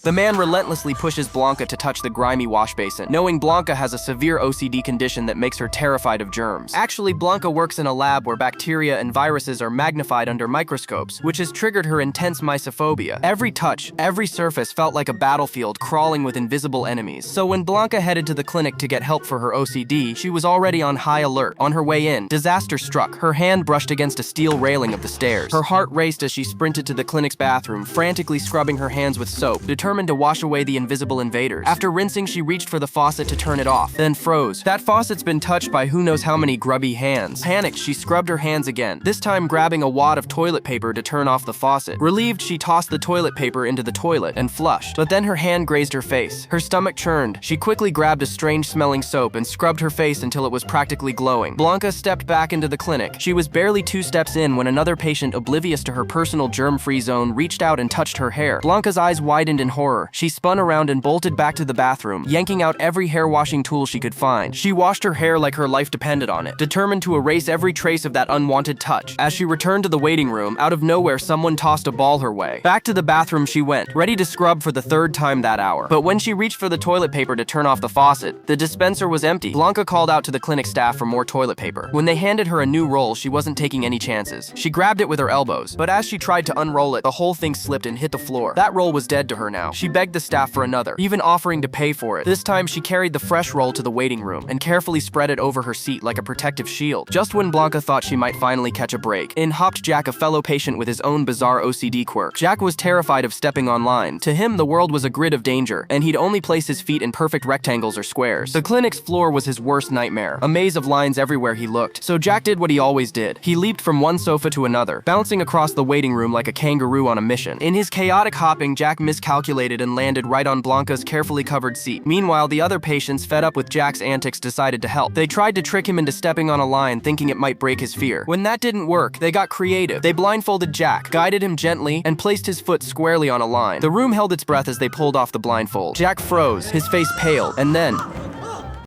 The man relentlessly pushes Blanca to touch the grimy wash basin, knowing Blanca has a severe OCD condition that makes her terrified of germs. Actually, Blanca works in a lab where bacteria and viruses are magnified under microscopes, which has triggered her intense mysophobia. Every touch, every surface felt like a battlefield crawling with invisible enemies. So when Blanca headed to the clinic to get help for her OCD, she was already on high alert. On her way in, disaster struck. Her hand brushed against a steel railing of the stairs. Her heart raced as she sprinted to the clinic's bathroom, frantically scrubbing her hands with soap, determined to wash away the invisible invaders. After rinsing, she reached for the faucet to turn it off, then froze. That faucet's been touched by who knows how many grubby hands. Panicked, she scrubbed her hands again, this time grabbing a wad of toilet paper to turn off the faucet. Relieved, she tossed the toilet paper into the toilet and flushed. But then her hand grazed her face. Her stomach churned. She quickly grabbed a strange-smelling soap and scrubbed her face until it was practically glowing. Blanca stepped back into the clinic. She was barely 2 steps in when another patient, oblivious to her personal germ-free zone, reached out and touched her hair. Blanca's eyes widened in horror. She spun around and bolted back to the bathroom, yanking out every hair-washing tool she could find. She washed her hair like her life depended on it, determined to erase every trace of that unwanted touch. As she returned to the waiting room, out of nowhere someone tossed a ball her way. Back to the bathroom she went, ready to scrub for the 3rd time that hour. But when she reached for the toilet paper to turn off the faucet, the dispenser was empty. Blanca called out to the clinic staff for more toilet paper. When they handed her a new roll, she wasn't taking any chances. She grabbed it with her elbows, but as she tried to unroll it, the whole thing slipped and hit the floor. That roll was dead to her now. She begged the staff for another, even offering to pay for it. This time she carried the fresh roll to the waiting room and carefully spread it over her seat like a protective shield. Just when Blanca thought she might finally catch a break, in hopped Jack, a fellow patient with his own bizarre OCD quirk. Jack was terrified of stepping on line. To him, the world was a grid of danger, and he'd only place his feet in perfect rectangles or squares. The clinic's floor was his worst nightmare, a maze of lines everywhere he looked. So Jack did what he always did. He leaped from one sofa to another, bouncing across the waiting room like a kangaroo on a mission. In his chaotic hopping, Jack miscalculated and landed right on Blanca's carefully covered seat. Meanwhile, the other patients, fed up with Jack's antics, decided to help. They tried to trick him into stepping on a line, thinking it might break his fear. When that didn't work, they got creative. They blindfolded Jack, guided him gently, and placed his foot squarely on a line. The room held its breath as they pulled off the blindfold. Jack froze, his face pale, and then